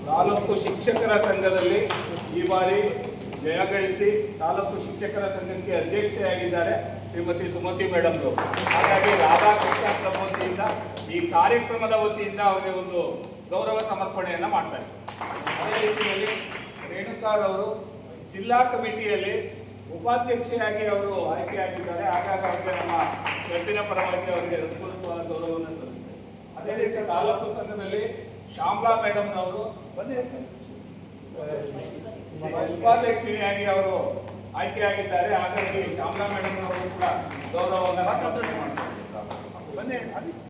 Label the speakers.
Speaker 1: ತಾಲೂಕು ಶಿಕ್ಷಕರ ಸಂಘದಲ್ಲಿ ಈ ಬಾರಿ ಜಯಗಳಿಸಿ ತಾಲೂಕು ಶಿಕ್ಷಕರ ಸಂಘಕ್ಕೆ ಅಧ್ಯಕ್ಷೆಯಾಗಿದ್ದಾರೆ ಶ್ರೀಮತಿ ಸುಮತಿ ಮೇಡಮ್. ಹಾಗಾಗಿ ರಾಧಾಕೃಷ್ಣ ವತಿಯಿಂದ ಈ ಕಾರ್ಯಕ್ರಮದ ವತಿಯಿಂದ ಅವರಿಗೆ ಒಂದು ಗೌರವ ಸಮರ್ಪಣೆಯನ್ನು ಮಾಡ್ತಾರೆ. ಅದೇ ರೀತಿಯಲ್ಲಿ ರೇಣುಕಾರವರು ಜಿಲ್ಲಾ ಕಮಿಟಿಯಲ್ಲಿ ಉಪಾಧ್ಯಕ್ಷೆಯಾಗಿ ಅವರು ಆಯ್ಕೆಯಾಗಿದ್ದಾರೆ. ಹಾಗಾಗಿ ಅವರಿಗೆ ನಮ್ಮ ಕ್ಲಬ್ಬಿನ ಪರವಾಗಿ ಅವರಿಗೆ ಹೃತ್ಪೂರ್ವಕವಾದ ಗೌರವವನ್ನು ಸಲ್ಲಿಸುತ್ತೇವೆ. ಅದೇ ರೀತಿ ತಾಲೂಕು ಸಂಘದಲ್ಲಿ ಶ್ಯಾಮಲಾ ಮೇಡಮ್ ಅವರು ಉಪಾಧ್ಯಕ್ಷೆಯಾಗಿ ಅವರು ಆಯ್ಕೆಯಾಗಿದ್ದಾರೆ. ಹಾಗಾಗಿ ಶ್ಯಾಮಲಾ ಮೇಡಮ್ ಅವರು ಕೂಡ ಗೌರವವನ್ನು ಮಾಡ್ತಾರೆ.